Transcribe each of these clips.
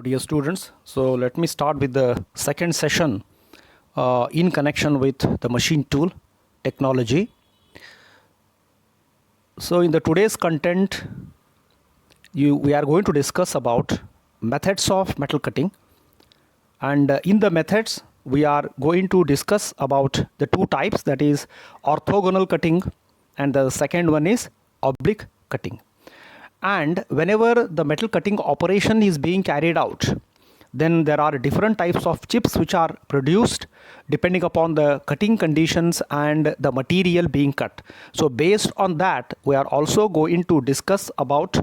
Dear students, so let me start with the second session in connection with the machine tool technology. So in the today's content, we are going to discuss about methods of metal cutting, and in the methods we are going to discuss about the two types, that is orthogonal cutting and the second one is oblique cutting. And whenever the metal cutting operation is being carried out, then there are different types of chips which are produced depending upon the cutting conditions and the material being cut. So based on that, we are also going to discuss about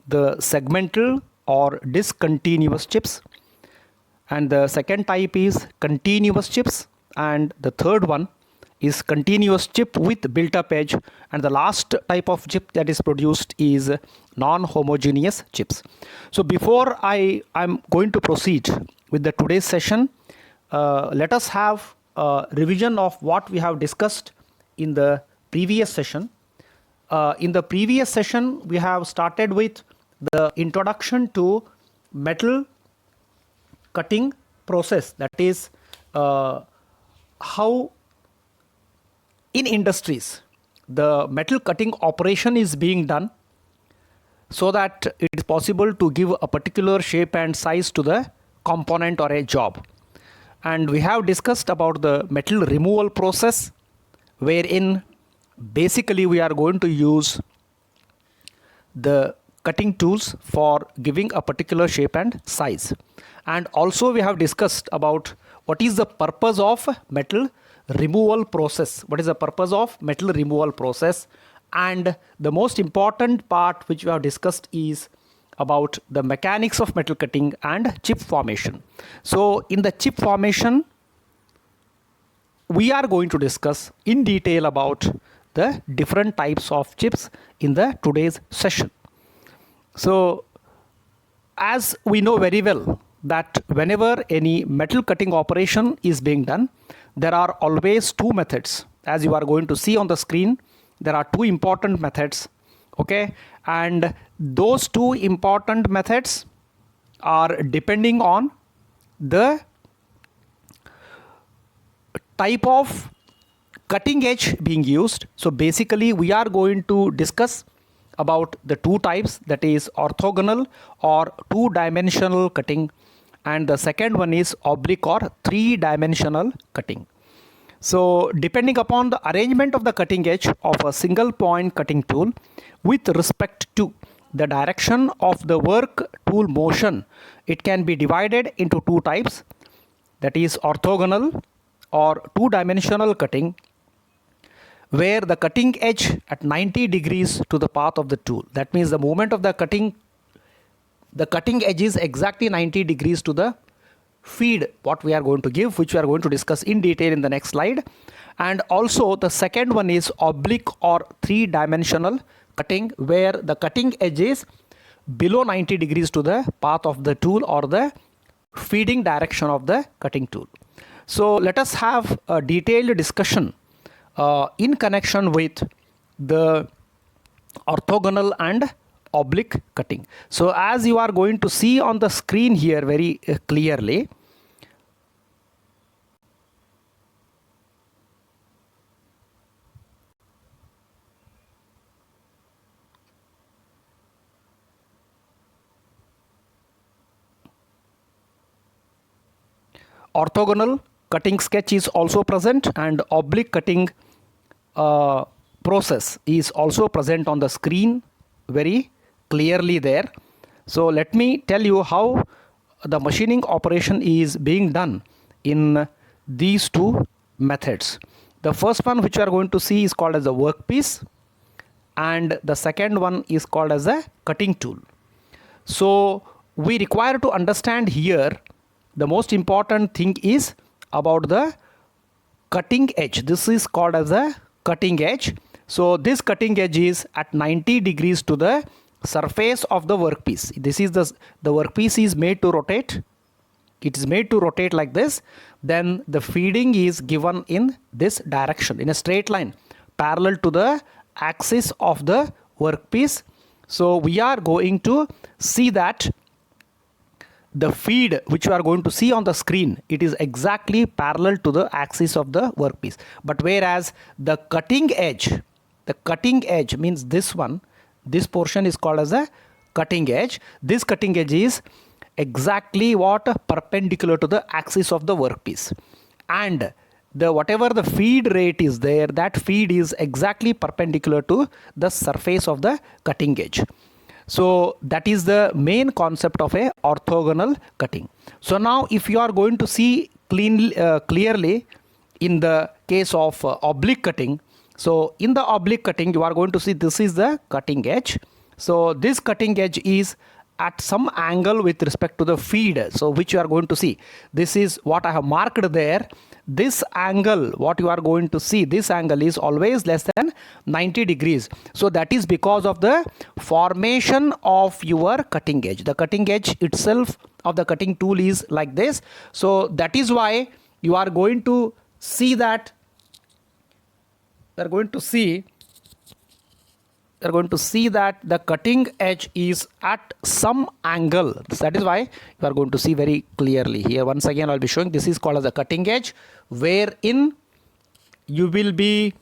the segmental or discontinuous chips, and the second type is continuous chips, and the third one is continuous chip with built-up edge, and the last type of chip that is produced is non-homogeneous chips. So before I'm going to proceed with the today's session, let us have a revision of what we have discussed in the previous session. In the previous session, we have started with the introduction to metal cutting process, that is how in industries the metal cutting operation is being done so that it is possible to give a particular shape and size to the component or a job. And we have discussed about the metal removal process, wherein basically we are going to use the cutting tools for giving a particular shape and size. And also we have discussed about what is the purpose of metal removal process. What is the purpose of metal removal process? And the most important part which we have discussed is about the mechanics of metal cutting and chip formation. So in the chip formation, we are going to discuss in detail about the different types of chips in the today's session. So as we know very well that whenever any metal cutting operation is being done, there are always two methods. As you are going to see on the screen, there are two important methods, okay, and those two important methods are depending on the type of cutting edge being used. So basically we are going to discuss about the two types, that is orthogonal or two-dimensional cutting, and the second one is oblique or three-dimensional cutting. So depending upon the arrangement of the cutting edge of a single point cutting tool with respect to the direction of the work tool motion, it can be divided into two types, that is orthogonal or two-dimensional cutting, where the cutting edge at 90 degrees to the path of the tool. That means the movement of the cutting edge is exactly 90 degrees to the feed what we are going to give, which we are going to discuss in detail in the next slide. And also the second one is oblique or three-dimensional cutting, where the cutting edge is below 90 degrees to the path of the tool or the feeding direction of the cutting tool. So let us have a detailed discussion in connection with the orthogonal and oblique cutting. So as you are going to see on the screen here very clearly, orthogonal cutting sketch is also present and oblique cutting process is also present on the screen very clearly there. So let me tell you how the machining operation is being done in these two methods. The first one which you are going to see is called as the workpiece, and the second one is called as a cutting tool. So we require to understand here the most important thing is about the cutting edge. This is called as a cutting edge. So this cutting edge is at 90 degrees to the surface of the workpiece. This is the workpiece is made to rotate. It is made to rotate like this. Then the feeding is given in this direction in a straight line parallel to the axis of the workpiece. So we are going to see that the feed which you are going to see on the screen, it is exactly parallel to the axis of the workpiece. But whereas the cutting edge means this one, this portion is called as a cutting edge. This cutting edge is exactly what? Perpendicular to the axis of the workpiece. And the whatever the feed rate is there, that feed is exactly perpendicular to the surface of the cutting edge. So that is the main concept of a orthogonal cutting. So now if you are going to see clearly in the case of oblique cutting, so in the oblique cutting you are going to see this is the cutting edge. So this cutting edge is at some angle with respect to the feed, so which you are going to see, this is what I have marked there. This angle, what you are going to see, this angle is always less than 90 degrees. So that is because of the formation of your cutting edge. The cutting edge itself of the cutting tool is like this. So that is why you are going to see that the cutting edge is at some angle. That is why you are going to see very clearly here. Once again I'll be showing, this is called as a cutting edge, wherein you will be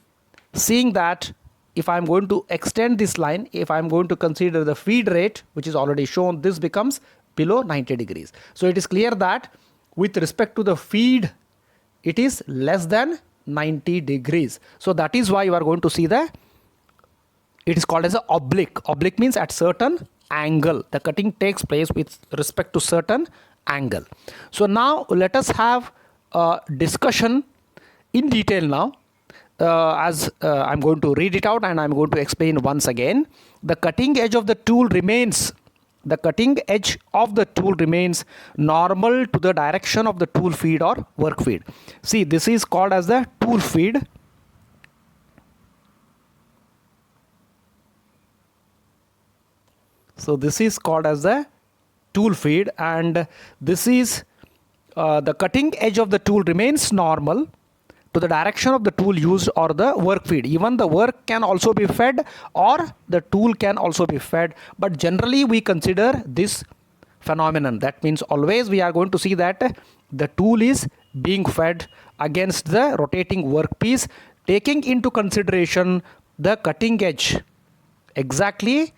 seeing that if I'm going to extend this line, if I'm going to consider the feed rate which is already shown, this becomes below 90 degrees. So it is clear that with respect to the feed, it is less than 90 degrees. So that is why you are going to see it is called as a oblique. Oblique means at certain angle. The cutting takes place with respect to certain angle. So now let us have a discussion in detail now. As I'm going to read it out and I'm going to explain once again. The cutting edge of the tool remains normal to the direction of the tool feed or work feed. See, this is called as the tool feed. So this is called as the tool feed, and this is the cutting edge of the tool remains normal to the direction of the tool used or the work feed. Even the work can also be fed or the tool can also be fed, but generally we consider this phenomenon. That means always we are going to see that the tool is being fed against the rotating workpiece, taking into consideration the cutting edge exactly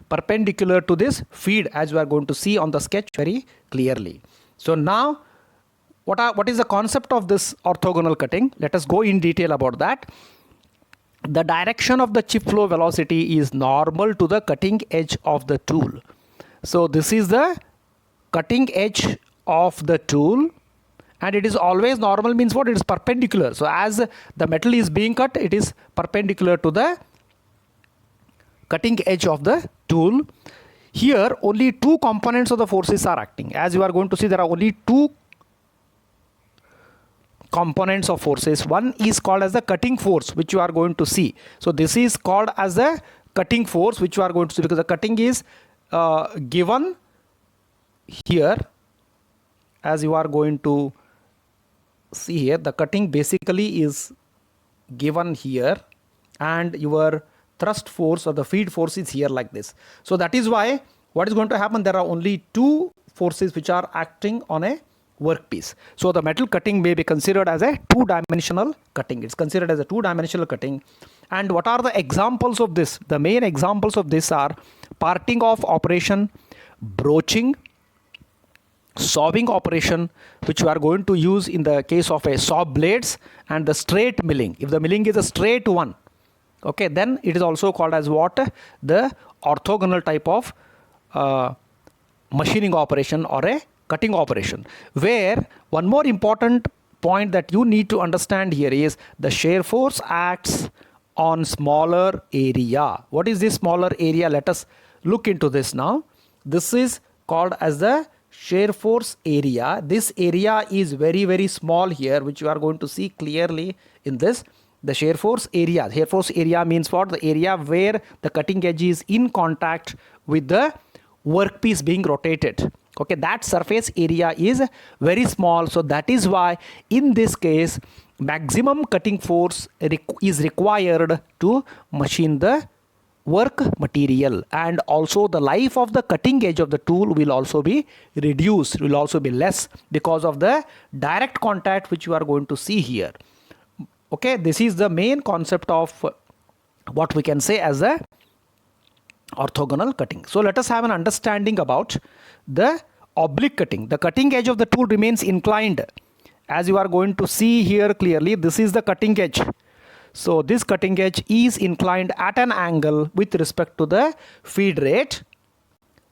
perpendicular to this feed, as we are going to see on the sketch very clearly. So now what is the concept of this orthogonal cutting? Let us go in detail about that. The direction of the chip flow velocity is normal to the cutting edge of the tool. So this is the cutting edge of the tool, and it is always normal means what? It is perpendicular. So as the metal is being cut, it is perpendicular to the cutting edge of the tool. Here only two components of the forces are acting. As you are going to see, there are only two components of forces. One is called as the cutting force, which you are going to see. So this is called as the cutting force, which you are going to see, because the cutting is given here. As you are going to see here, the cutting basically is given here, and your thrust force or the feed force is here like this. So that is why what is going to happen, there are only two forces which are acting on a workpiece. So the metal cutting may be considered as a two-dimensional cutting. It's considered as a two-dimensional cutting. And what are the examples of this? The main examples of this are parting off operation, broaching, sawing operation, which you are going to use in the case of a saw blades, and the straight milling. If the milling is a straight one, okay, then it is also called as what? The orthogonal type of machining operation or a cutting operation. Where one more important point that you need to understand here is the shear force acts on smaller area. What is this smaller area? Let us look into this now. This is called as the shear force area. This area is very, very small here, which you are going to see clearly in this. The shear force area. Shear force area means what? The area where the cutting edge is in contact with the workpiece being rotated. Okay, that surface area is very small. So that is why in this case maximum cutting force is required to machine the work material, and also the life of the cutting edge of the tool will also be reduced, will also be less because of the direct contact which you are going to see here. Okay, this is the main concept of what we can say as a orthogonal cutting. So let us have an understanding about the oblique cutting. The cutting edge of the tool remains inclined. As you are going to see here clearly, this is the cutting edge. So this cutting edge is inclined at an angle with respect to the feed rate.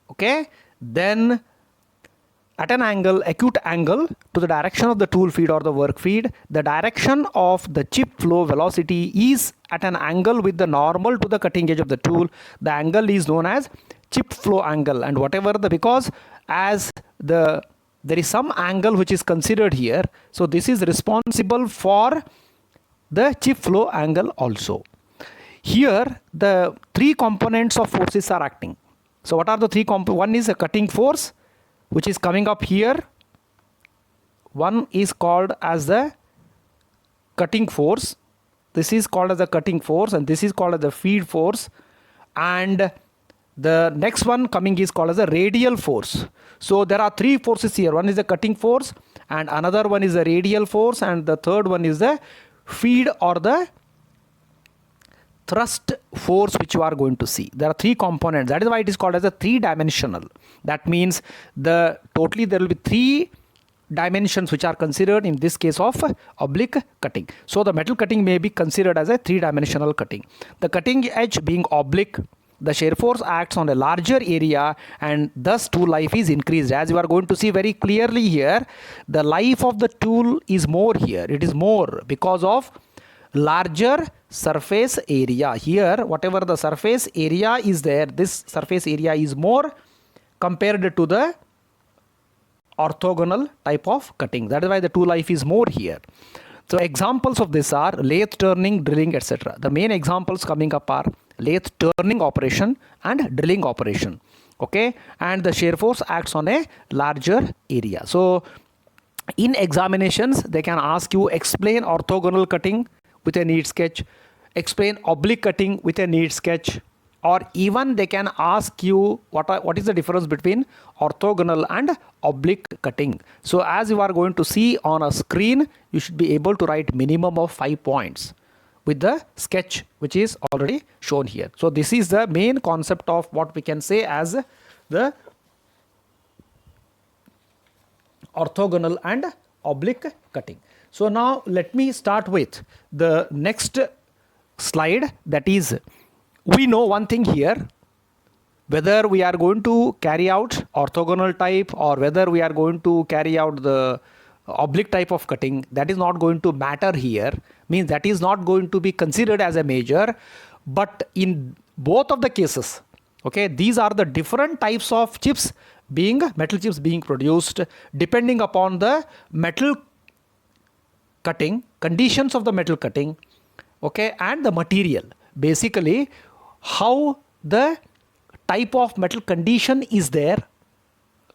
Okay, then at an angle, acute angle to the direction of the tool feed or the work feed, the direction of the chip flow velocity is at an angle with the normal to the cutting edge of the tool. The angle is known as chip flow angle, and whatever the, because as there is some angle which is considered here, so this is responsible for the chip flow angle also. Here the three components of forces are acting. So what are the three components? One is a cutting force which is coming up here. One is called as the cutting force. This is called as the cutting force, and this is called as the feed force, and the next one coming is called as a radial force. So there are three forces here. One is the cutting force, and another one is the radial force, and the third one is the feed or the thrust force which you are going to see. There are three components. That is why it is called as a three-dimensional. That means totally there will be three dimensions which are considered in this case of oblique cutting. So the metal cutting may be considered as a three-dimensional cutting. The cutting edge being oblique, the shear force acts on a larger area and thus tool life is increased. As you are going to see very clearly here, the life of the tool is more here. It is more because of larger surface area. Here whatever the surface area is there, this surface area is more compared to the orthogonal type of cutting. That is why the tool life is more here. So examples of this are lathe turning, drilling, etc. The main examples coming up are lathe turning operation and drilling operation. Okay, and the shear force acts on a larger area. So in examinations they can ask you explain orthogonal cutting with a neat sketch, explain oblique cutting with a neat sketch, or even they can ask you what is the difference between orthogonal and oblique cutting. So as you are going to see on a screen, you should be able to write minimum of 5 points with the sketch which is already shown here. So this is the main concept of what we can say as the orthogonal and oblique cutting. So now let me start with the next slide. That is, we know one thing here, whether we are going to carry out orthogonal type or whether we are going to carry out the oblique type of cutting, that is not going to matter here, means that is not going to be considered as a major. But in both of the cases, okay, these are the different types of chips metal chips being produced depending upon the metal cutting, conditions of the metal cutting, okay, and the material. Basically how the type of metal condition is there,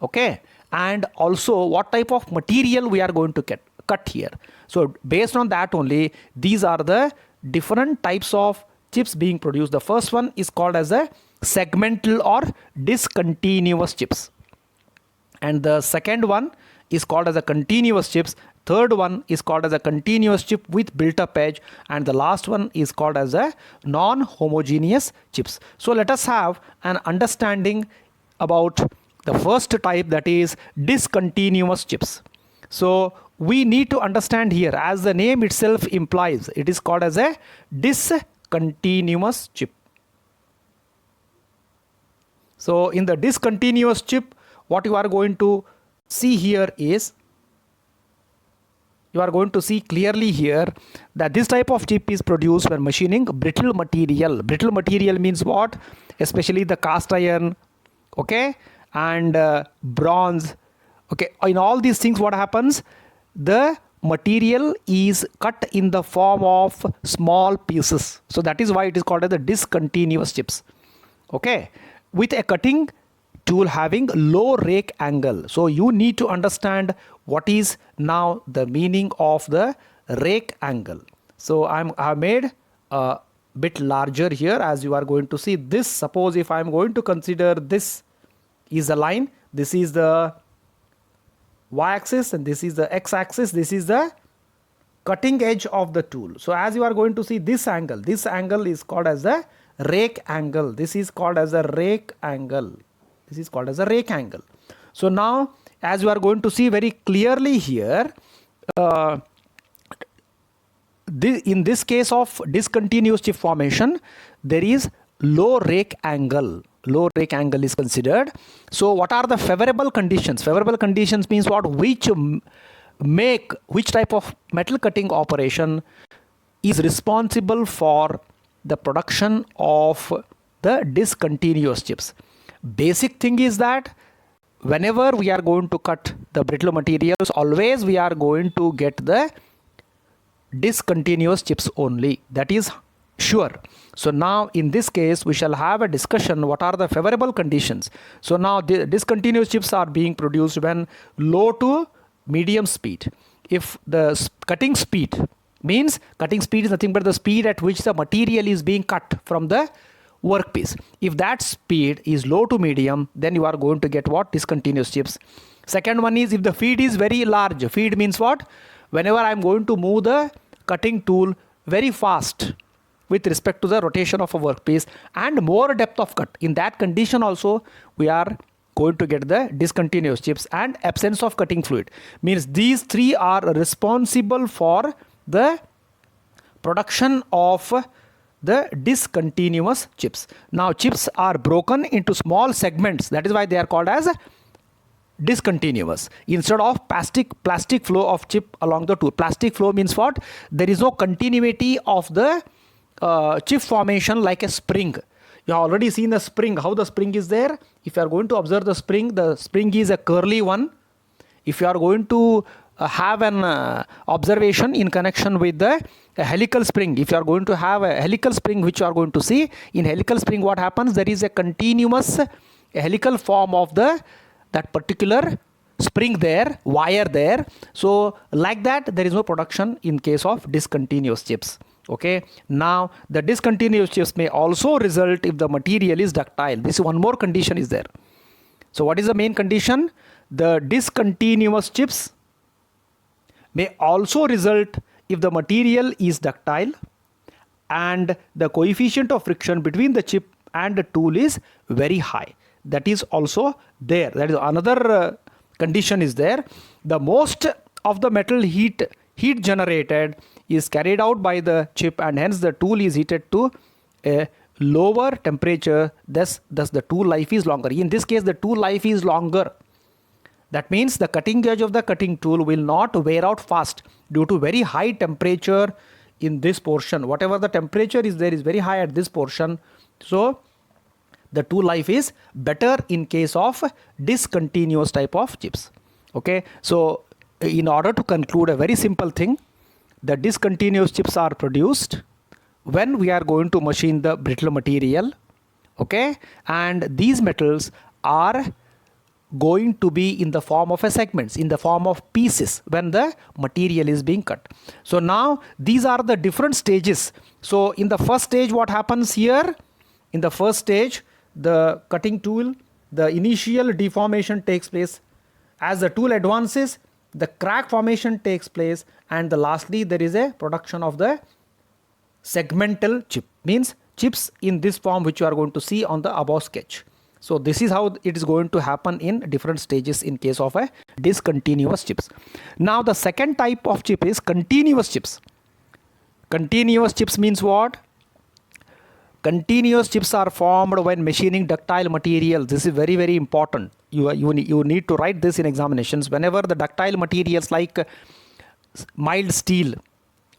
okay, and also what type of material we are going to cut here. So based on that only, these are the different types of chips being produced. The first one is called as a segmental or discontinuous chips, and the second one is called as a continuous chips. Third one is called as a continuous chip with built up edge, and the last one is called as a non-homogeneous chips. So let us have an understanding about the first type, that is discontinuous chips. So we need to understand here, as the name itself implies, it is called as a discontinuous chip. So in the discontinuous chip, what you are going to see here is, you are going to see clearly here that this type of chip is produced when machining brittle material. Brittle material means what? Especially the cast iron, okay, and bronze, okay. In all these things, what happens? The material is cut in the form of small pieces. So that is why it is called as the discontinuous chips, okay, with a cutting tool having low rake angle. So you need to understand what is now the meaning of the rake angle. So I have made a bit larger here, as you are going to see this. Suppose if I am going to consider this is the line, this is the y-axis and this is the x-axis, this is the cutting edge of the tool. So as you are going to see this angle is called as the rake angle. This is called as a rake angle. This is called as a rake angle. So now as you are going to see very clearly here, in this case of discontinuous chip formation, there is low rake angle. Low rake angle is considered. So what are the favorable conditions? Favorable conditions means what? Which type of metal cutting operation is responsible for the production of the discontinuous chips. Basic thing is that whenever we are going to cut the brittle materials, always we are going to get the discontinuous chips only. That is sure. So now in this case we shall have a discussion what are the favorable conditions. So now the discontinuous chips are being produced when low to medium speed. If the cutting speed means, cutting speed is nothing but the speed at which the material is being cut from the workpiece. If that speed is low to medium, then you are going to get what? Discontinuous chips. Second one is if the feed is very large. Feed means what? Whenever I am going to move the cutting tool very fast with respect to the rotation of a workpiece and more depth of cut, in that condition also we are going to get the discontinuous chips. And absence of cutting fluid means these three are responsible for the production of the discontinuous chips. Now chips are broken into small segments, that is why they are called as discontinuous, instead of plastic flow of chip along the tool. Plastic flow means what? There is no continuity of the chip formation like a spring. You have already seen the spring, how the spring is there. If you are going to observe the spring is a curly one. If you are going to have an observation in connection with the helical spring, if you are going to have a helical spring, which you are going to see in helical spring, what happens? There is a continuous helical form of that particular spring there, wire there. So like that, there is no production in case of discontinuous chips. Okay, now the discontinuous chips may also result if the material is ductile. This is one more condition is there. So what is the main condition? The discontinuous chips may also result if the material is ductile and the coefficient of friction between the chip and the tool is very high. That is also there. That is another condition is there. The most of the metal heat generated is carried out by the chip, and hence the tool is heated to a lower temperature. Thus the tool life is longer. In this case, the tool life is longer. That means the cutting edge of the cutting tool will not wear out fast due to very high temperature in this portion. Whatever the temperature is there is very high at this portion. So the tool life is better in case of discontinuous type of chips. Okay, so in order to conclude a very simple thing, the discontinuous chips are produced when we are going to machine the brittle material. Okay, and these metals are going to be in the form of a segments, in the form of pieces when the material is being cut. So now these are the different stages. So in the first stage, what happens here? In the first stage, the cutting tool, the initial deformation takes place. As the tool advances, the crack formation takes place, and lastly there is a production of the segmental chip, means chips in this form which you are going to see on the above sketch. So this is how it is going to happen in different stages in case of a discontinuous chips. Now the second type of chip is continuous chips. Continuous chips means what? Continuous chips are formed when machining ductile materials. This is very, very important. You need to write this in examinations. Whenever the ductile materials like mild steel,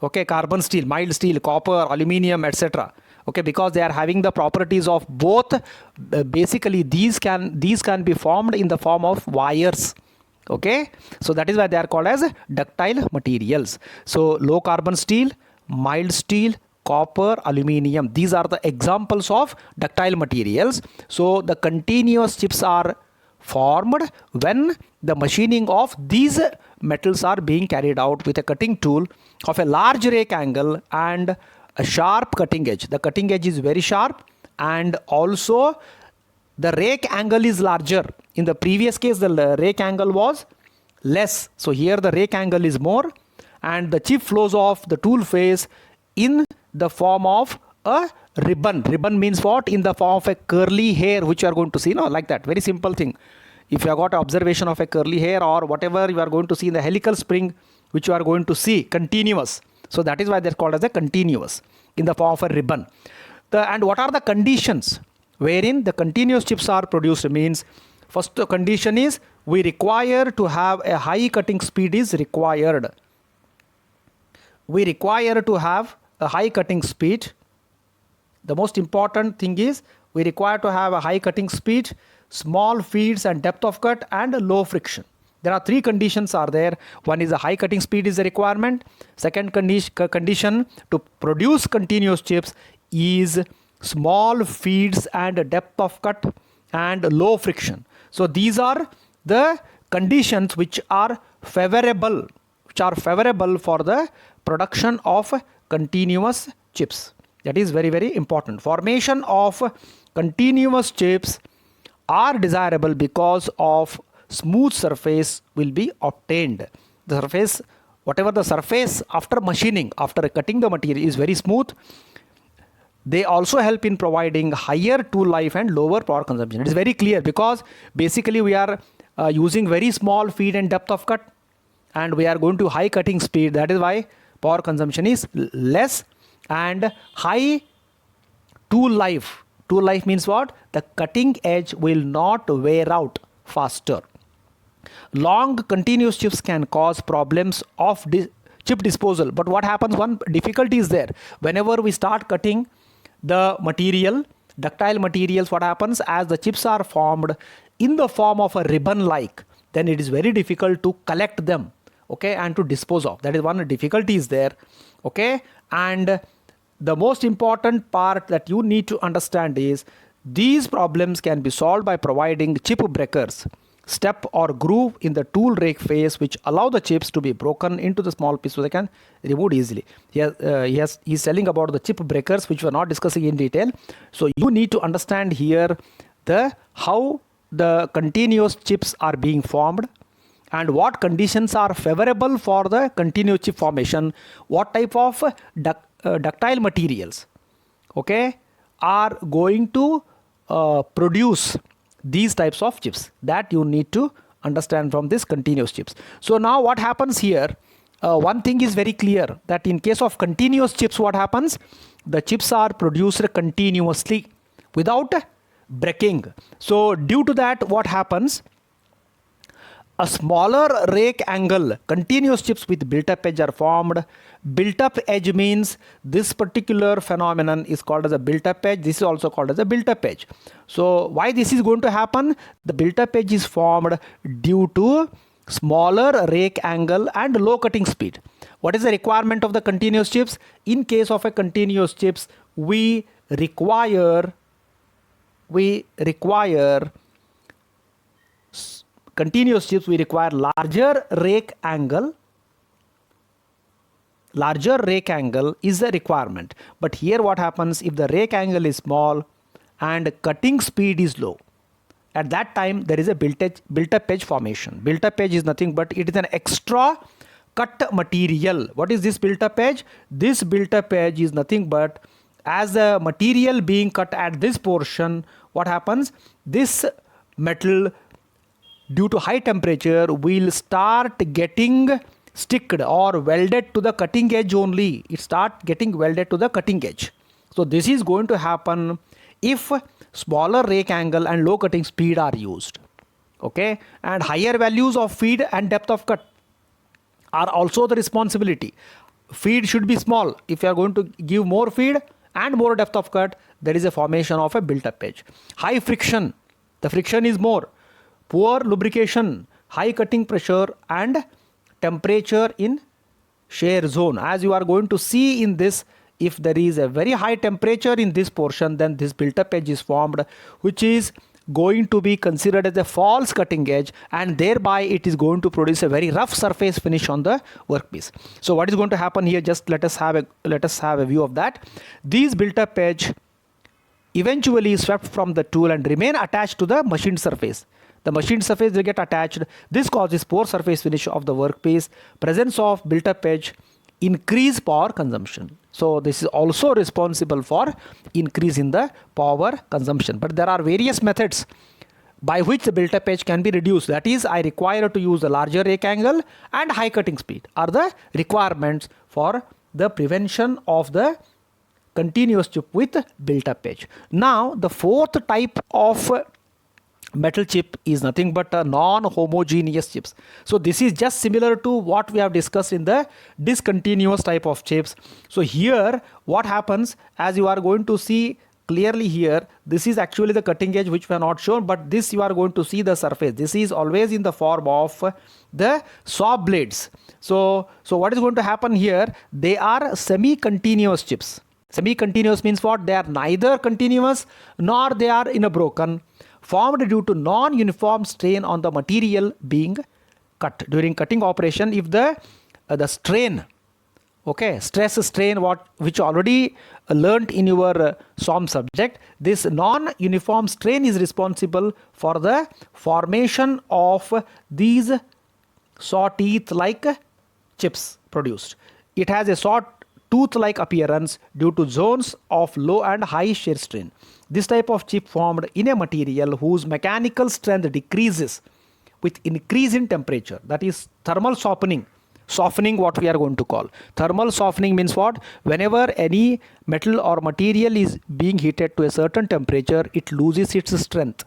okay, carbon steel, mild steel, copper, aluminium, etc. Okay, because they are having the properties of both. Basically, these can be formed in the form of wires. Okay, so that is why they are called as ductile materials. So low carbon steel, mild steel, copper, aluminium, these are the examples of ductile materials. So the continuous chips are formed when the machining of these metals are being carried out with a cutting tool of a large rake angle and a sharp cutting edge. The cutting edge is very sharp, and also the rake angle is larger. In the previous case, the rake angle was less. So here the rake angle is more, and the chip flows off the tool face in the form of a ribbon. Ribbon means what? In the form of a curly hair, which you are going to see, no, like that. Very simple thing. If you have got observation of a curly hair or whatever you are going to see in the helical spring, which you are going to see continuous. So that is why they're called as a continuous in the form of a ribbon. And what are the conditions wherein the continuous chips are produced? Means first condition is we require to have a high cutting speed is required. We require to have a high cutting speed. The most important thing is we require to have a high cutting speed, small feeds and depth of cut, and low friction. There are three conditions are there. One is a high cutting speed is a requirement. Second condition to produce continuous chips is small feeds and depth of cut and low friction. So these are the conditions which are favorable for the production of continuous chips. That is very, very important. Formation of continuous chips are desirable because of smooth surface will be obtained. The surface, whatever the surface after machining, after cutting the material is very smooth. They also help in providing higher tool life and lower power consumption. It is very clear because basically we are using very small feed and depth of cut, and we are going to high cutting speed. That is why power consumption is less and high tool life. Tool life means what? The cutting edge will not wear out faster. Long continuous chips can cause problems of chip disposal. But what happens? One difficulty is there. Whenever we start cutting the material, ductile materials, what happens? As the chips are formed in the form of a ribbon like, then it is very difficult to collect them, okay, and to dispose of. That is one difficulty is there, okay. And the most important part that you need to understand is these problems can be solved by providing chip breakers, step or groove in the tool rake face, which allow the chips to be broken into the small pieces so they can remove easily. He's telling about the chip breakers, which we are not discussing in detail. So you need to understand here how the continuous chips are being formed and what conditions are favorable for the continuous chip formation, what type of ductile materials, okay, are going to produce these types of chips. That you need to understand from this continuous chips. So now what happens here, one thing is very clear, that in case of continuous chips, what happens? The chips are produced continuously without breaking. So due to that, what happens? A smaller rake angle, continuous chips with built-up edge are formed. Built-up edge means this particular phenomenon is called as a built-up edge. This is also called as a built-up edge. So why this is going to happen? The built-up edge is formed due to smaller rake angle and low cutting speed. What is the requirement of the continuous chips? In case of a continuous chips, we require continuous chips, we require larger rake angle. Larger rake angle is the requirement. But here what happens, if the rake angle is small and cutting speed is low, at that time there is a built-up edge formation. Built-up edge is nothing but it is an extra cut material. What is this built-up edge? This built-up edge is nothing but as the material being cut at this portion, what happens? This metal, due to high temperature, will start getting sticked or welded to the cutting edge only. It start getting welded to the cutting edge. So this is going to happen if smaller rake angle and low cutting speed are used, okay, and higher values of feed and depth of cut are also the responsibility. Feed should be small. If you are going to give more feed and more depth of cut, there is a formation of a built-up edge. High friction, the friction is more. Poor lubrication, high cutting pressure and temperature in shear zone. As you are going to see in this, if there is a very high temperature in this portion, then this built-up edge is formed, which is going to be considered as a false cutting edge, and thereby it is going to produce a very rough surface finish on the workpiece. So what is going to happen here? Just let us have a view of that. These built-up edge eventually swept from the tool and remain attached to the machined surface. The machined surface will get attached. This causes poor surface finish of the workpiece. Presence of built-up edge increase power consumption. So this is also responsible for increase in the power consumption. But there are various methods by which the built-up edge can be reduced. That is, I require to use a larger rake angle and high cutting speed are the requirements for the prevention of the continuous chip with built-up edge. Now, the fourth type of metal chip is nothing but a non-homogeneous chips. So this is just similar to what we have discussed in the discontinuous type of chips. So here what happens, as you are going to see clearly here, this is actually the cutting edge which we are not shown, but this you are going to see the surface. This is always in the form of the saw blades. So what is going to happen here? They are semi-continuous chips. Semi-continuous means what? They are neither continuous nor they are in a broken, formed due to non-uniform strain on the material being cut. During cutting operation, if the strain, okay, stress strain which already learnt in your SOM subject, this non-uniform strain is responsible for the formation of these saw teeth like chips produced. It has a saw tooth-like appearance due to zones of low and high shear strain. This type of chip formed in a material whose mechanical strength decreases with increase in temperature. That is thermal softening. Softening, what we are going to call. Thermal softening means what? Whenever any metal or material is being heated to a certain temperature, it loses its strength.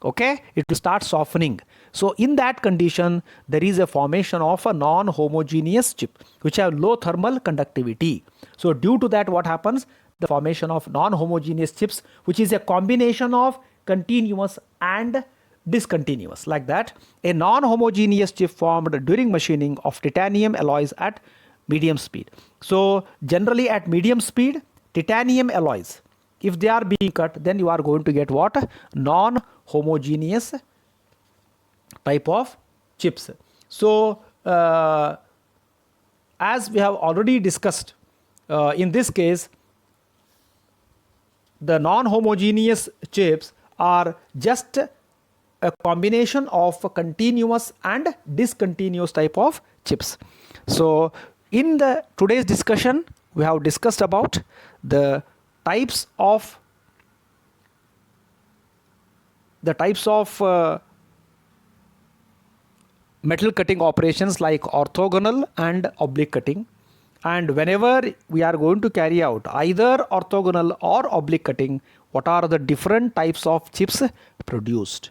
Okay? It will start softening. So in that condition, there is a formation of a non-homogeneous chip which have low thermal conductivity. So due to that, what happens? The formation of non-homogeneous chips, which is a combination of continuous and discontinuous, like that. A non-homogeneous chip formed during machining of titanium alloys at medium speed. So generally at medium speed, titanium alloys, if they are being cut, then you are going to get what? Non-homogeneous type of chips. So as we have already discussed, in this case, the non-homogeneous chips are just a combination of continuous and discontinuous type of chips. So in the today's discussion, we have discussed about the types of metal cutting operations like orthogonal and oblique cutting. And whenever we are going to carry out either orthogonal or oblique cutting, what are the different types of chips produced?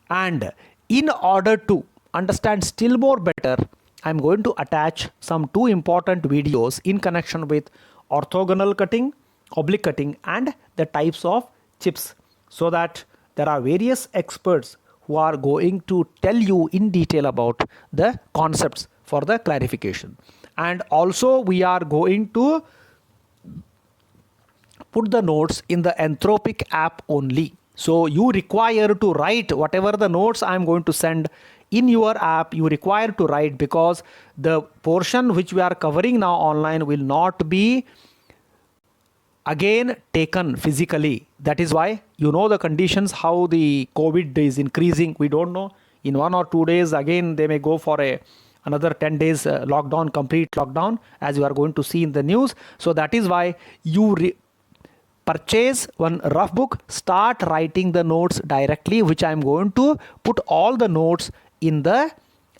And in order to understand still more better, I am going to attach some two important videos in connection with orthogonal cutting, oblique cutting, and the types of chips, so that there are various experts who are going to tell you in detail about the concepts for the clarification. And also we are going to put the notes in the Anthropic app only. So you require to write whatever the notes I am going to send in your app. You require to write, because the portion which we are covering now online will not be again taken physically. That is why, you know, the conditions, how the COVID is increasing. We don't know, in 1 or 2 days again they may go for another 10 days lockdown, complete lockdown, as you are going to see in the news. So that is why you purchase one rough book, start writing the notes directly, which I am going to put all the notes in the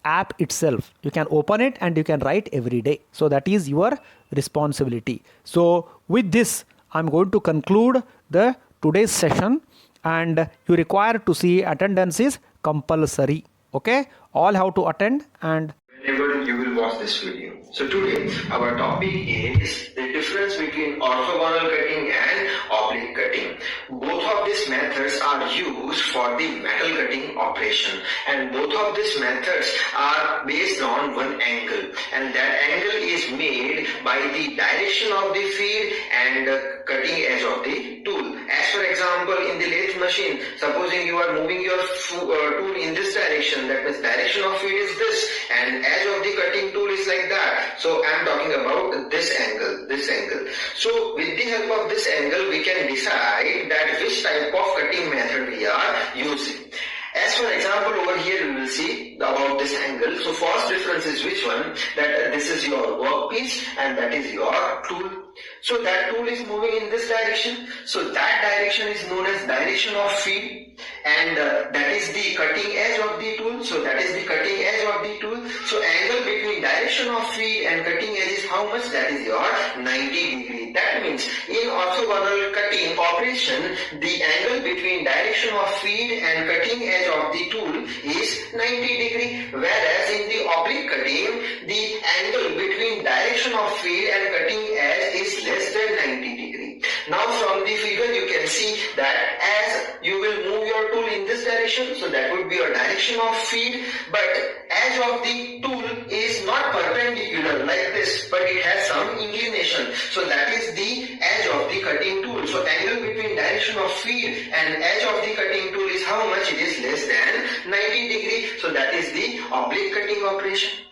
app itself. You can open it and you can write every day. So that is your responsibility. So with this, I'm going to conclude the today's session, and you require to see attendance is compulsory. Okay, all have to attend and whenever you will watch this video. So today our topic is the difference between orthogonal cutting and oblique cutting. Both of these methods are used for the metal cutting operation, and both of these methods are based on one angle, and that angle is made by the direction of the feed and the cutting edge of the tool. As As for example, in the lathe machine, supposing you are moving your tool in this direction, that means direction of feed is this, and edge of the cutting tool is like that. So I am talking about this angle, this angle. So with the help of this angle, we can decide that which type of cutting method we are using. As for example, over here we will see about this angle. So first difference is which one? That this is your workpiece and that is your tool. So that tool is moving in this direction. So that direction is known as direction of feed, and that is the cutting edge of the tool. So that is the cutting edge of the tool. So angle between direction of feed and cutting edge is how much? That is your 90 degree. That means in orthogonal cutting operation, the angle between direction of feed and cutting edge of the tool is 90 degree, whereas in the oblique cutting, the angle between direction of feed and cutting edge is less than 90 degree. Now from the figure you can see that as you will move your tool in this direction, so that would be your direction of feed, but edge of the tool is not perpendicular like this, but it has some inclination. So that is the edge of the cutting tool. So angle between direction of feed and edge of the cutting tool is how much? It is less than 90 degree. So that is the oblique cutting operation.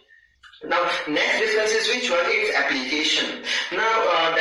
Now next difference is which one? It's application. Now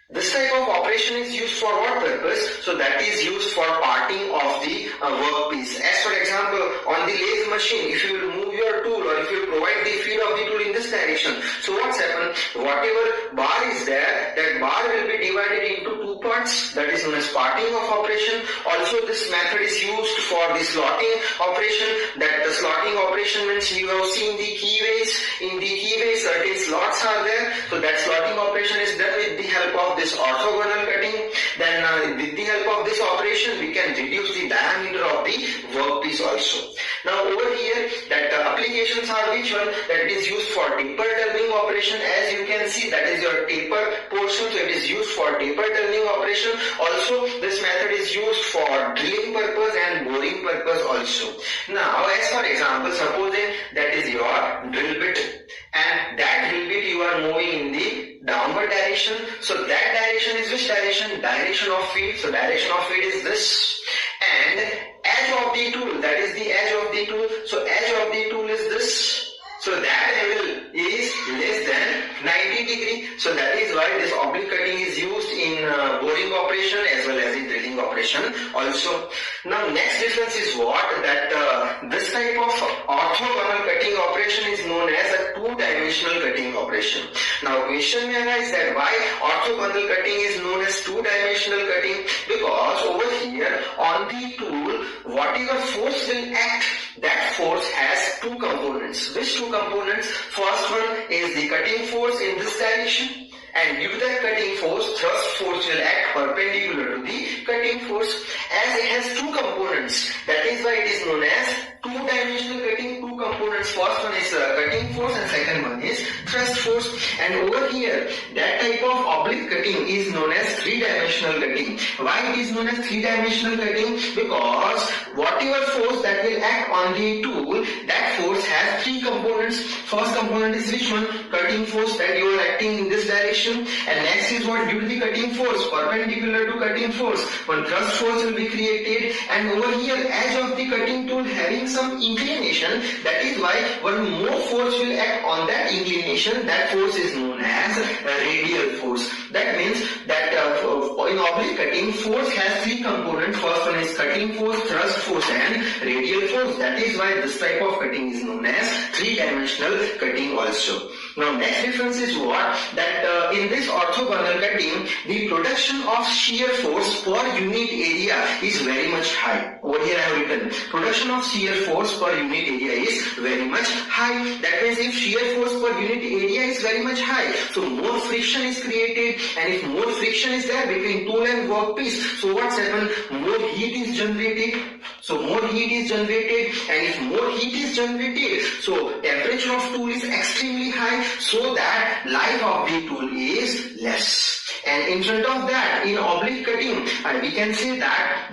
this type of operation is used for what purpose? So that is used for parting of the workpiece. As for example, on the lathe machine, if you will move your tool or if you provide the feed of the tool in this direction, so what's happened? Whatever bar is there, that bar will be divided into two parts, that is known as parting of operation. Also this method is used for the slotting operation. That the slotting operation means you have seen the keyways. In the keyways certain slots are there. So that slotting operation is done with the help of this orthogonal cutting. Then with the help of this operation we can reduce the diameter of the workpiece also. Now over here that applications are which one? That it is used for taper turning operation. As you can see, that is your taper portion, so it is used for taper turning operation. Also this method is used for drilling purpose and boring purpose also. Now as for example, supposing that is your drill bit, and that drill bit you are moving in the downward direction. So that direction is which direction? Direction of feed. So direction of feed is this, and edge of the tool, that is the edge of the tool. So edge of the tool is this. So that angle is less than 90 degree. So that is why this oblique cutting is used in boring operation as well as in drilling operation also. Now next difference is what? That this type of orthogonal cutting operation is known as a two-dimensional cutting operation. Now question may arise that why orthogonal cutting is known as two-dimensional cutting? Because over here on the tool, whatever force will act, that force has two components. Which two components? First one is the cutting force in this direction, and due to that cutting force, thrust force will act perpendicular to the cutting force. As it has two components, that is why it is known as two-dimensional cutting. Two components, first one is cutting force and second one is thrust force. And over here, that type of oblique cutting is known as three-dimensional cutting. Why it is known as three-dimensional cutting? Because whatever force that will act on the tool, that force has three components. First component is which one? Cutting force, that you are acting in this direction. And next is what? Due to the cutting force, perpendicular to cutting force, one thrust force will be created. And over here, edge of the cutting tool having some inclination, that is why one more force will act on that inclination. That force is known as radial force. That means that in oblique cutting, force has three components. First one is cutting force, thrust force and radial force. That is why this type of cutting is known as three-dimensional cutting also. Now next difference is what? That in this orthogonal cutting, the production of shear force per unit area is very much high. Over here I have written production of shear force per unit area is very much high. That means if shear force per unit area is very much high, so more friction is created, and if more friction is there between tool and workpiece, so what's happened? More heat is generated. So more heat is generated, and if more heat is generated, so temperature of tool is extremely high, so that life of the tool is less. And in front of that, in oblique cutting, we can say that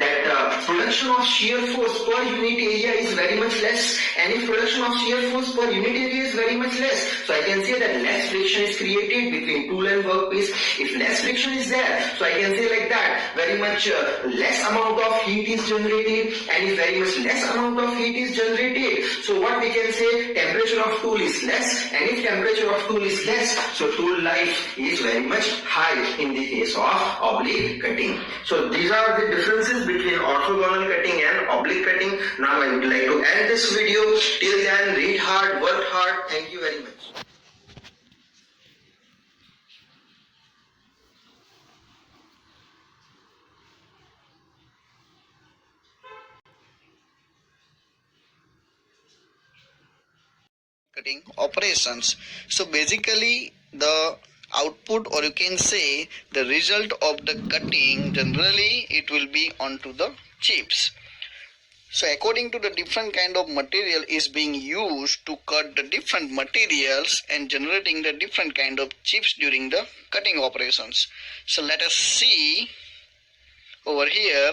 production of shear force per unit area is very much less. And if production of shear force per unit area is very much less, so I can say that less friction is created between tool and workpiece. If less friction is there, so I can say like that, very much less amount of heat is generated. And if very much less amount of heat is generated, so what we can say, temperature of tool is less. And if temperature of tool is less, so tool life is very much high in the case of oblique cutting. So these are the differences between orthogonal cutting and oblique cutting. Now I would like to end this video. Till then, read hard, work hard. Thank you very much. Cutting operations. So basically the output, or you can say the result of the cutting, generally it will be onto the chips. So according to the different kind of material is being used to cut the different materials and generating the different kind of chips during the cutting operations. So let us see over here.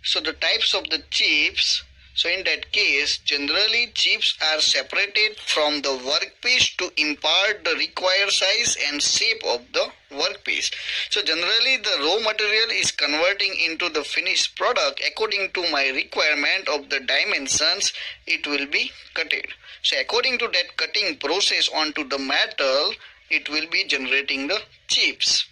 So the types of the chips. So in that case, generally chips are separated from the workpiece to impart the required size and shape of the workpiece. So generally the raw material is converting into the finished product according to my requirement of the dimensions. It will be cutted. So according to that cutting process onto the metal, it will be generating the chips.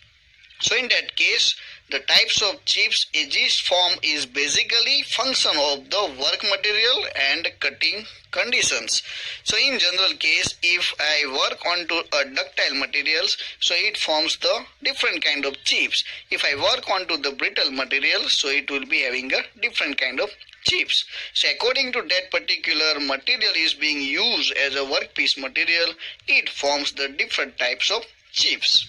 So in that case, the types of chips edges form is basically function of the work material and cutting conditions. So in general case, if I work onto a ductile materials, so it forms the different kind of chips. If I work onto the brittle material, so it will be having a different kind of chips. So according to that particular material is being used as a workpiece material, it forms the different types of chips.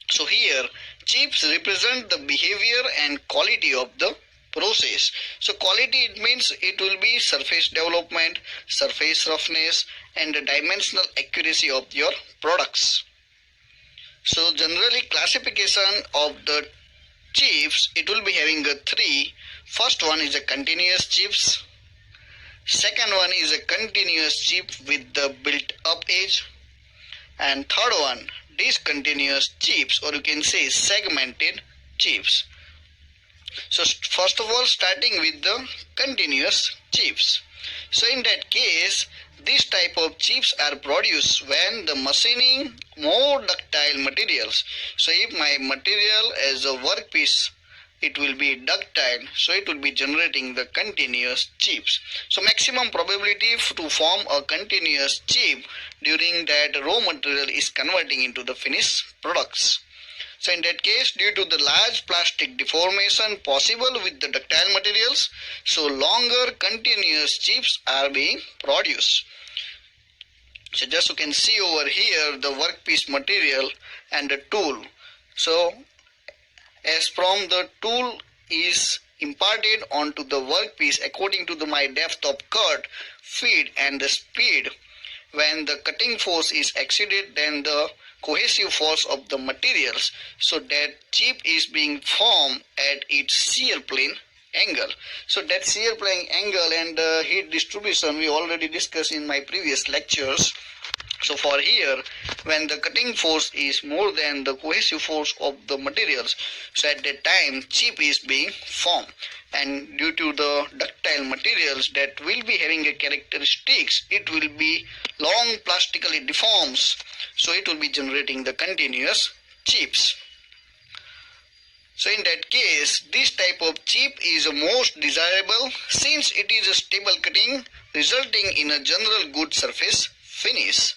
So here chips represent the behavior and quality of the process. So quality, it means it will be surface development, surface roughness and the dimensional accuracy of your products. So generally classification of the chips, it will be having a three. First one is a continuous chips. Second one is a continuous chip with the built up edge. And third one, discontinuous chips, or you can say segmented chips. So first of all, starting with the continuous chips. So in that case, this type of chips are produced when the machining more ductile materials. So if my material as a workpiece, it will be ductile, so it will be generating the continuous chips. So maximum probability to form a continuous chip during that raw material is converting into the finished products. So in that case, due to the large plastic deformation possible with the ductile materials, so longer continuous chips are being produced. So just you can see over here the workpiece material and the tool. So as from the tool is imparted onto the workpiece according to my depth of cut, feed and the speed. When the cutting force is exceeded, then the cohesive force of the materials, so that chip is being formed at its shear plane angle. So that shear plane angle and heat distribution we already discussed in my previous lectures. So for here, when the cutting force is more than the cohesive force of the materials, so at that time chip is being formed. And due to the ductile materials that will be having a characteristics, it will be long plastically deforms, so it will be generating the continuous chips. So in that case, this type of chip is most desirable since it is a stable cutting resulting in a general good surface finish.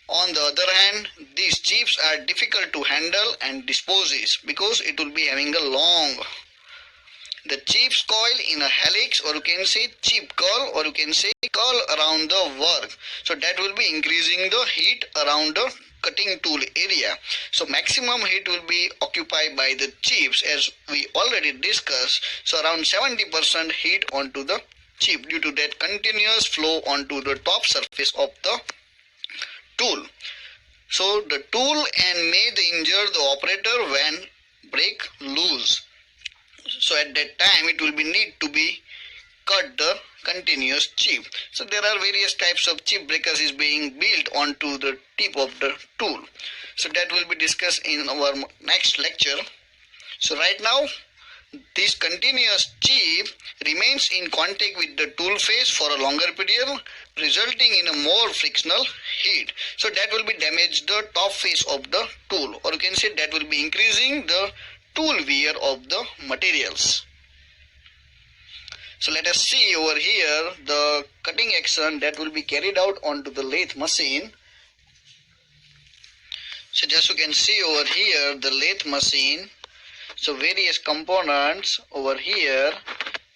On the other hand, these chips are difficult to handle and dispose because it will be having a long. The chips coil in a helix, or you can say chip curl, or you can say curl around the work. So that will be increasing the heat around the cutting tool area. So maximum heat will be occupied by the chips as we already discussed. So around 70% heat onto the chip due to that continuous flow onto the top surface of the tool. So the tool and may injure the operator when break loose. So at that time it will be need to be cut the continuous chip. So there are various types of chip breakers is being built onto the tip of the tool. So that will be discussed in our next lecture. So right now this continuous chip remains in contact with the tool face for a longer period, resulting in a more frictional heat. So that will be damage the top face of the tool, or you can say that will be increasing the tool wear of the materials. So let us see over here the cutting action that will be carried out onto the lathe machine. So just you can see over here the lathe machine. So various components over here.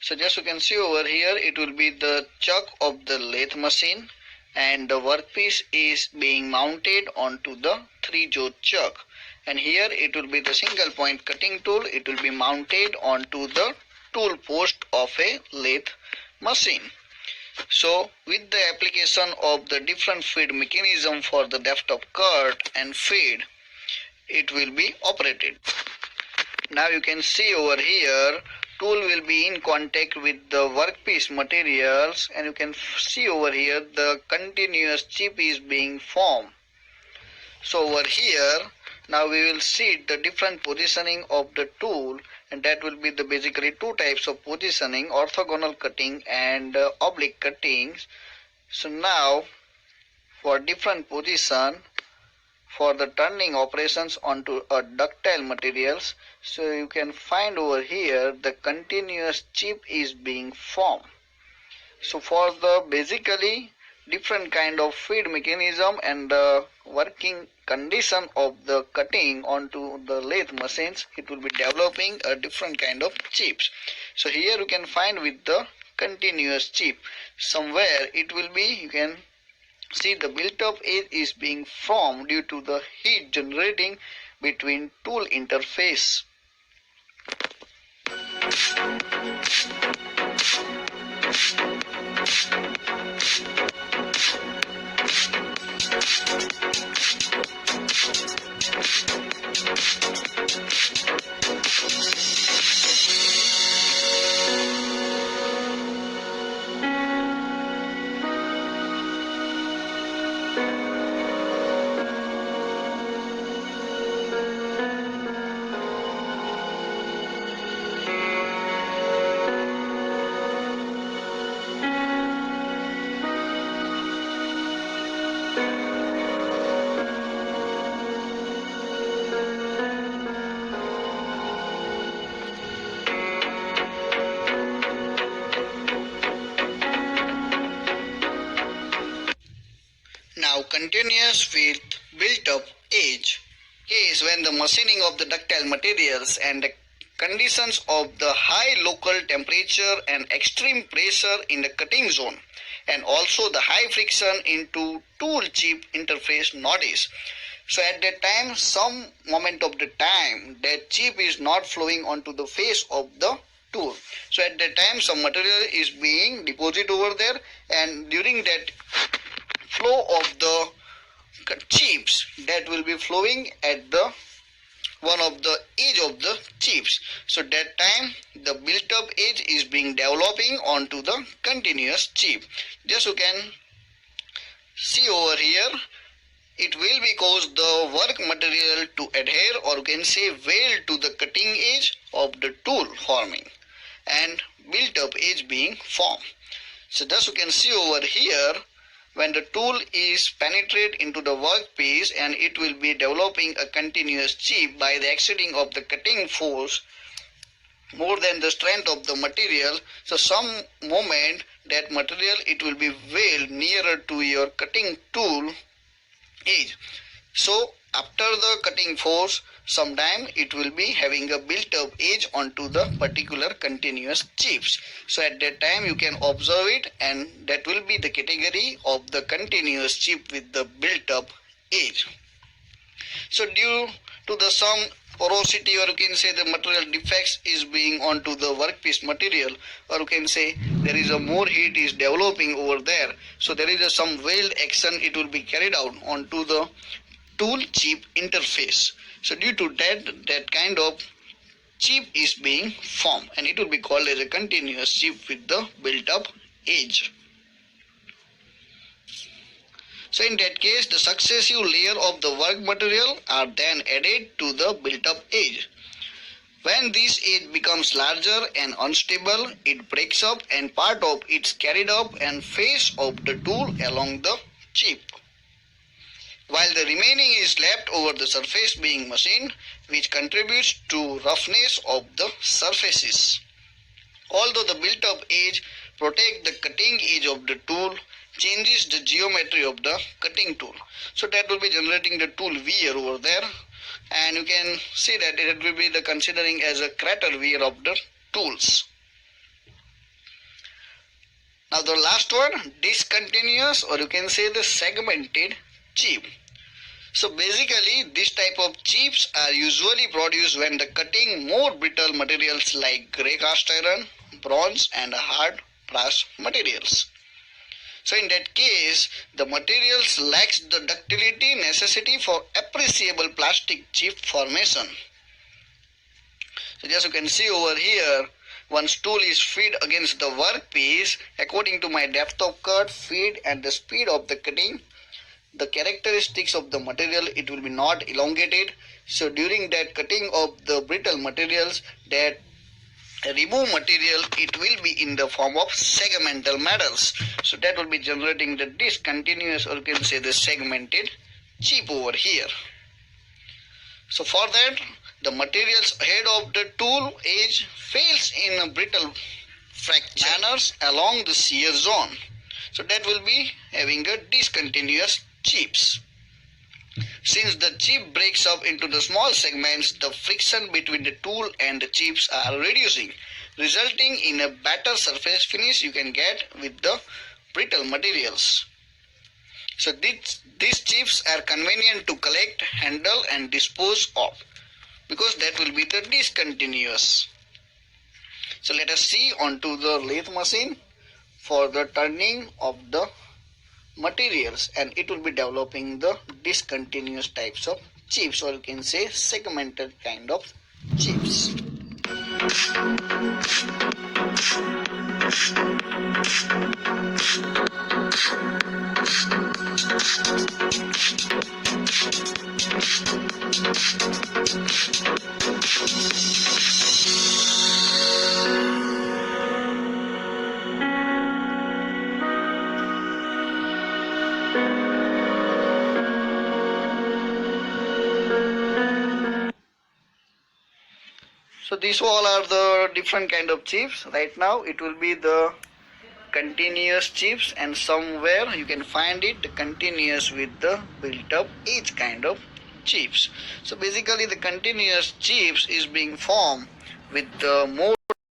So just you can see over here it will be the chuck of the lathe machine, and the workpiece is being mounted onto the 3-jaw chuck, and here it will be the single point cutting tool. It will be mounted onto the tool post of a lathe machine. So with the application of the different feed mechanism for the depth of cut and feed, it will be operated. Now you can see over here tool will be in contact with the workpiece materials, and you can see over here the continuous chip is being formed. So over here now we will see the different positioning of the tool, and that will be the basically two types of positioning, orthogonal cutting and oblique cuttings. So now for different position for the turning operations onto a ductile materials, so you can find over here the continuous chip is being formed. So for the basically different kind of feed mechanism and the working condition of the cutting onto the lathe machines, it will be developing a different kind of chips. So here you can find with the continuous chip, somewhere it will be, you can see the built-up edge is being formed due to the heat generating between tool interface. Now continuous with built-up edge is when the machining of the ductile materials and the conditions of the high local temperature and extreme pressure in the cutting zone, and also the high friction into tool chip interface notice. So at that time, some moment of the time, that chip is not flowing onto the face of the tool. So at that time, some material is being deposited over there, and during that flow of the chips, that will be flowing at the one of the edge of the chips. So that time the built up edge is being developing onto the continuous chip. Just you can see over here, it will be cause the work material to adhere, or you can say weld to the cutting edge of the tool forming and built up edge being formed. So just you can see over here, when the tool is penetrate into the workpiece, and it will be developing a continuous chip by the exceeding of the cutting force more than the strength of the material. So some moment that material, it will be weld nearer to your cutting tool edge. So after the cutting force, sometime it will be having a built up edge onto the particular continuous chips. So at that time you can observe it, and that will be the category of the continuous chip with the built up edge. So due to the some porosity, or you can say the material defects is being onto the workpiece material, or you can say there is a more heat is developing over there, so there is a some weld action, it will be carried out onto the tool chip interface. So due to that kind of chip is being formed, and it will be called as a continuous chip with the built up edge. So in that case, the successive layer of the work material are then added to the built up edge. When this edge becomes larger and unstable, it breaks up and part of it is carried up and face of the tool along the chip, while the remaining is left over the surface being machined, which contributes to roughness of the surfaces. Although the built up edge protects the cutting edge of the tool, changes the geometry of the cutting tool. So that will be generating the tool wear over there, and you can see that it will be the considering as a crater wear of the tools. Now the last one, discontinuous, or you can say the segmented chip. So basically this type of chips are usually produced when the cutting more brittle materials like grey cast iron, bronze and hard brass materials. So in that case, the materials lacks the ductility necessary for appreciable plastic chip formation. So just you can see over here, once tool is feed against the workpiece, according to my depth of cut, feed and the speed of the cutting, the characteristics of the material, it will be not elongated. So during that cutting of the brittle materials, that remove material, it will be in the form of segmental metals. So that will be generating the discontinuous, or you can say the segmented chip over here. So for that, the materials ahead of the tool edge fails in a brittle fracture manners along the shear zone. So that will be having a discontinuous chips. Since the chip breaks up into the small segments, the friction between the tool and the chips are reducing, resulting in a better surface finish you can get with the brittle materials. So these chips are convenient to collect, handle and dispose of, because that will be the discontinuous. So let us see onto the lathe machine for the turning of the materials, and it will be developing the discontinuous types of chips, or you can say segmented kind of chips. So these all are the different kind of chips. Right now it will be the continuous chips, and somewhere you can find it the continuous with the built up edge kind of chips. So basically the continuous chips is being formed with the more